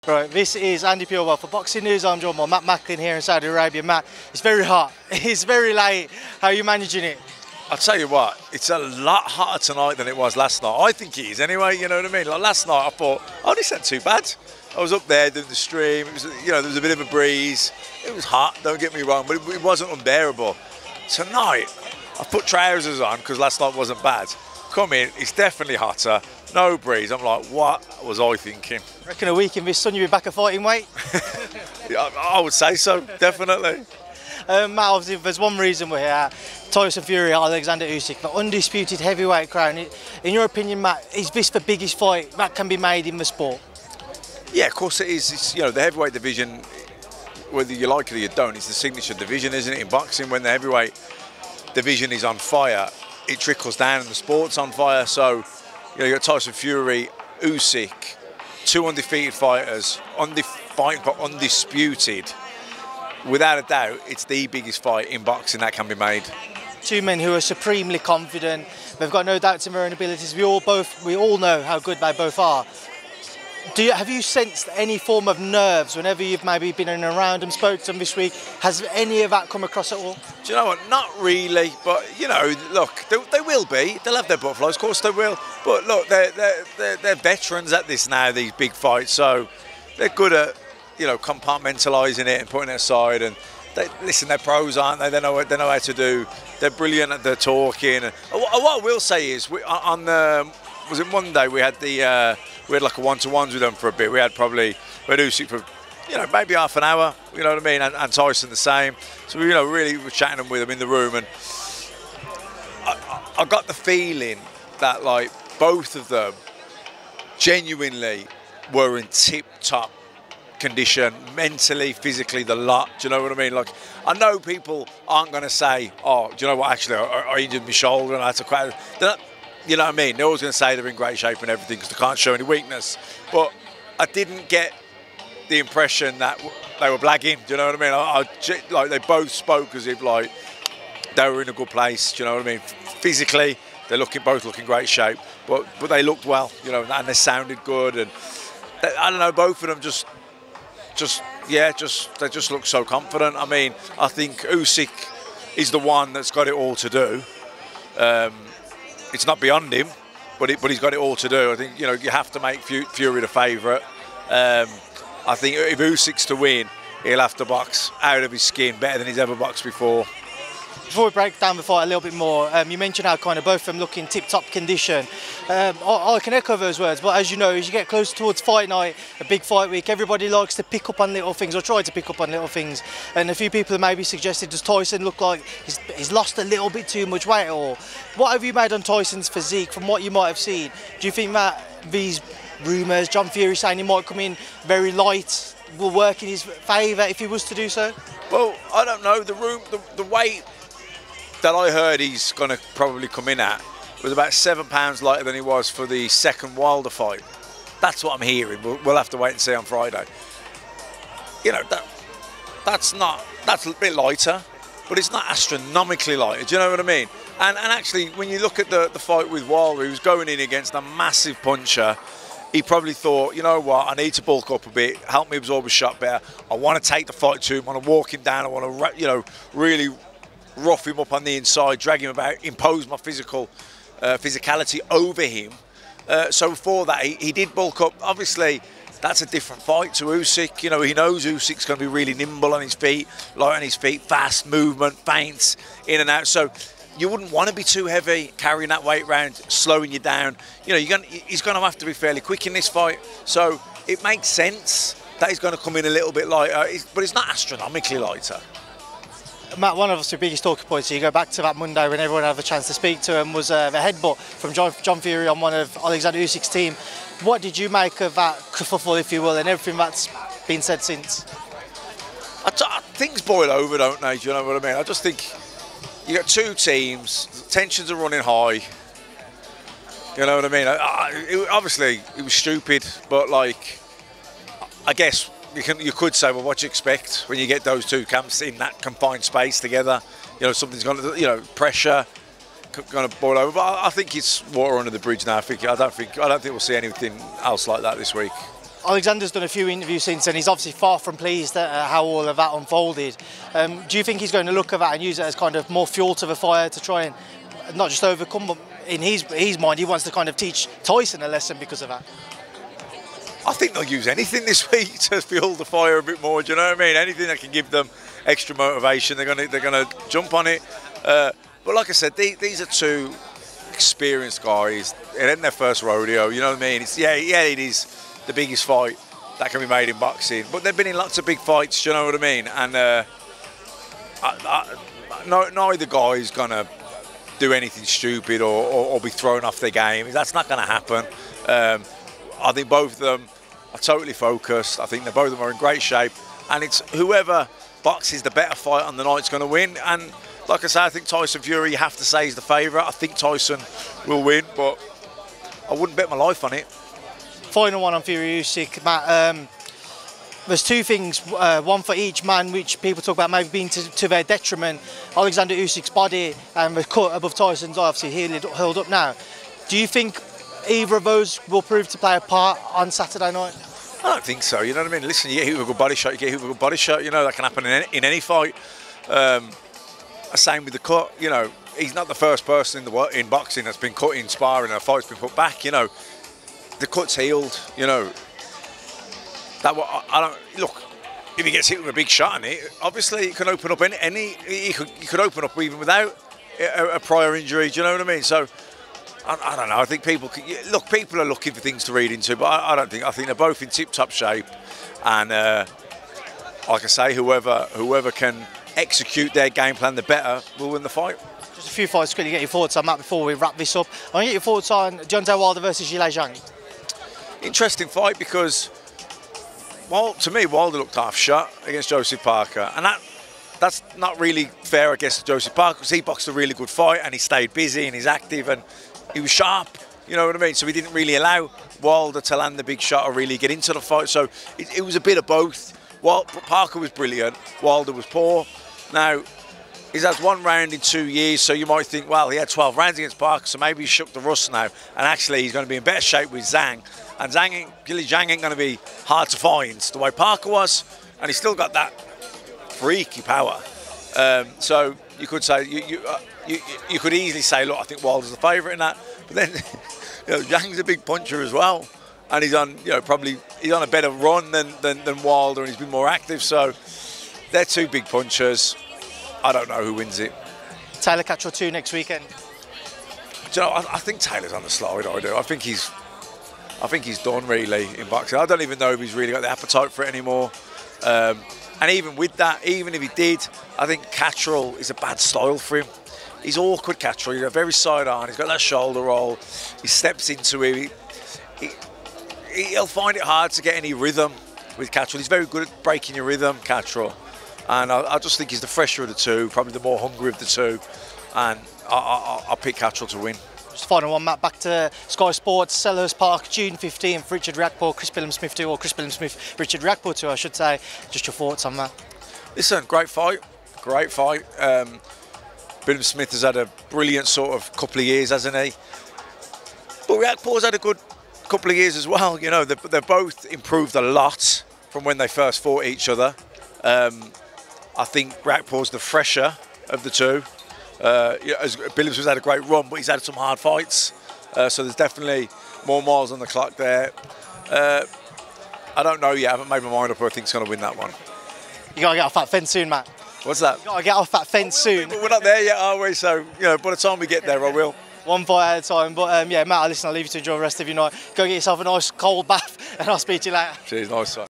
Right, this is Andi Purewal for Boxing News. I'm joined by Matt Macklin here in Saudi Arabia. Matt, it's very hot. It's very late. How are you managing it? I'll tell you what, it's a lot hotter tonight than it was last night. I think it is anyway, you know what I mean? Like last night I thought, oh, this ain't too bad. I was up there doing the stream, it was, you know, there was a bit of a breeze. It was hot, don't get me wrong, but it wasn't unbearable. Tonight, I put trousers on because last night wasn't bad. Come in, it's definitely hotter, no breeze. I'm like, what was I thinking? Reckon a week in this sun you'll be back at fighting weight? I would say so, definitely. Matt, obviously there's one reason we're here. Tyson Fury, Wilder-Zhang, the undisputed heavyweight crown. In your opinion, Matt, is this the biggest fight that can be made in the sport? Yeah, of course it is. It's, you know, the heavyweight division, whether you like it or you don't, it's the signature division, isn't it? In boxing, when the heavyweight division is on fire, it trickles down and the sport's on fire. So, you know, you got Tyson Fury, Usyk, two undefeated fighters, fighting for undisputed. Without a doubt, it's the biggest fight in boxing that can be made. Two men who are supremely confident. They've got no doubts in their own abilities. We all know how good they both are. Have you sensed any form of nerves whenever you've maybe been in and around them, spoke to them this week? Has any of that come across at all? Do you know what? Not really, but you know, look, they will be. They'll have their butterflies, of course they will. But look, they're veterans at this now, these big fights, so they're good at, you know, compartmentalising it and putting it aside. And listen, they're pros, aren't they? They know how to do. They're brilliant at their talking. And what I will say is, was it Monday we had like a one-to-ones with them for a bit. We had Usyk for, you know, maybe half an hour. You know what I mean? And Tyson the same. So we, you know, really were chatting with them in the room, and I got the feeling that like both of them genuinely were in tip-top condition, mentally, physically, the lot. Do you know what I mean? Like, I know people aren't going to say, oh, do you know what, actually, I injured my shoulder and I had to quit. You know what I mean? They're always going to say they're in great shape and everything because they can't show any weakness. But I didn't get the impression that they were blagging. Do you know what I mean? Like, they both spoke as if like they were in a good place. Do you know what I mean? Physically, they're both looking great shape, but they looked well. You know, and they sounded good. And I don't know, both of them they just look so confident. I mean, I think Usyk is the one that's got it all to do. It's not beyond him, but he's got it all to do. I think, you know, you have to make Fury the favourite. I think if Usyk's to win, he'll have to box out of his skin better than he's ever boxed before. Before we break down the fight a little bit more, you mentioned how kind of both of them look in tip-top condition. I can echo those words, but as you know, as you get closer towards fight night, a big fight week, everybody likes to pick up on little things, or try to pick up on little things. And a few people have maybe suggested, does Tyson look like he's lost a little bit too much weight? Or what have you made on Tyson's physique from what you might have seen? Do you think that these rumours, John Fury saying he might come in very light, will work in his favour if he was to do so? Well, I don't know. The weight that I heard he's going to probably come in at was about 7 pounds lighter than he was for the second Wilder fight. That's what I'm hearing. We'll have to wait and see on Friday. You know, that's a bit lighter, but it's not astronomically lighter. Do you know what I mean? And actually, when you look at the fight with Wilder, he was going in against a massive puncher. He probably thought, you know what, I need to bulk up a bit, help me absorb a shot better. I want to take the fight to him, I want to walk him down, I want to, you know, really rough him up on the inside, drag him about, impose my physicality over him. So for that, he did bulk up. Obviously, that's a different fight to Usyk. You know, he knows Usyk's going to be really nimble on his feet, light on his feet, fast movement, feints, in and out. So you wouldn't want to be too heavy, carrying that weight around, slowing you down. You know, he's going to have to be fairly quick in this fight. So it makes sense that he's going to come in a little bit lighter, but it's not astronomically lighter. Matt, one of the biggest talking points, so you go back to that Monday when everyone had a chance to speak to him, was the headbutt from John Fury on one of Alexander Usyk's team. What did you make of that kerfuffle, if you will, and everything that's been said since? Things boil over, don't they? Do you know what I mean? I just think you got two teams, tensions are running high. You know what I mean? Obviously, it was stupid, but like, I guess you could say, well, what do you expect when you get those two camps in that confined space together? You know, something's going to, you know, pressure going to boil over. But I think it's water under the bridge now. I don't think we'll see anything else like that this week. Alexander's done a few interviews since, and he's obviously far from pleased at how all of that unfolded. Do you think he's going to look at that and use it as kind of more fuel to the fire to try and not just overcome, but in his mind, he wants to kind of teach Tyson a lesson because of that? I think they'll use anything this week to fuel the fire a bit more. Do you know what I mean? Anything that can give them extra motivation, they're gonna jump on it. But like I said, these are two experienced guys. It ain't their first rodeo. You know what I mean? It's it is the biggest fight that can be made in boxing. But they've been in lots of big fights. Do you know what I mean? And neither guy's gonna do anything stupid or be thrown off their game. That's not going to happen. I think both of them are totally focused. I think both of them are in great shape, and it's whoever boxes the better fight on the night's going to win. And like I say, I think Tyson Fury, you have to say, is the favourite. I think Tyson will win, but I wouldn't bet my life on it. Final one on Fury-Usyk, Matt. There's two things, one for each man, which people talk about maybe being to their detriment. Alexander Usyk's body and the cut above Tyson's obviously held up now. Do you think either of those will prove to play a part on Saturday night? I don't think so. You know what I mean? Listen, you get hit with a good body shot, you get hit with a good body shot. You know, that can happen in any fight. Same with the cut. You know, he's not the first person in boxing that's been cut in sparring and a fight's been put back. You know, the cut's healed. You know, that I don't look. If he gets hit with a big shot on it, obviously it can open up he could open up even without a prior injury. Do you know what I mean? So I don't know. I think people are looking for things to read into, but I don't think. I think they're both in tip-top shape, and like I say, whoever can execute their game plan the better will win the fight. Just a few fights quickly, get your thoughts on that before we wrap this up. I want to get your thoughts on Deontay Wilder versus Wilder-Zhang. Interesting fight because, well, to me, Wilder looked half shot against Joseph Parker, and that's not really fair, I guess, to Joseph Parker, because he boxed a really good fight and he stayed busy and he's active and he was sharp. You know what I mean? So he didn't really allow Wilder to land the big shot or really get into the fight. So it was a bit of both. Parker was brilliant, Wilder was poor. Now, he's had one round in 2 years, so you might think, well, he had 12 rounds against Parker, so maybe he shook the rust now. And actually, he's going to be in better shape with Zhang. And Wilder-Zhang ain't going to be hard to find the way Parker was, and he's still got that freaky power. So you could say you could easily say, look, I think Wilder's the favourite in that. But then, Zhang's a big puncher as well, and he's on he's on a better run than Wilder, and he's been more active. So they're two big punchers. I don't know who wins it. Taylor-Catterall 2 next weekend. Do you know, I think Taylor's on the slide. I do. I think he's done really in boxing. I don't even know if he's really got the appetite for it anymore. And even with that, even if he did, I think Catterall is a bad style for him. He's awkward, Catterall. He's very side on. He's got that shoulder roll. He steps into it. He'll find it hard to get any rhythm with Catterall. He's very good at breaking your rhythm, Catterall. And I just think he's the fresher of the two, probably the more hungry of the two. And I'll pick Catterall to win. Just final one, Matt, back to Sky Sports, Selhurst Park, June 15th, Richard Riakporhe, Chris Billam-Smith 2, or Chris Billam-Smith, Richard Riakporhe 2, I should say. Just your thoughts on that. Listen, great fight. Billam-Smith has had a brilliant sort of couple of years, hasn't he? But Riakporhe's had a good couple of years as well. You know, they've both improved a lot from when they first fought each other. I think Riakporhe's the fresher of the two. Billam-Smith's had a great run, but he's had some hard fights. So there's definitely more miles on the clock there. I don't know yet. I haven't made my mind up who I think's going to win that one. You got to get off that fence soon, Matt. What's that? You got to get off that fence soon. But we're not there yet, are we? So, by the time we get there, I will. One fight at a time. But yeah, Matt, listen, I'll leave you to enjoy the rest of your night. Go get yourself a nice cold bath, and I'll speak to you later. Cheers, nice one.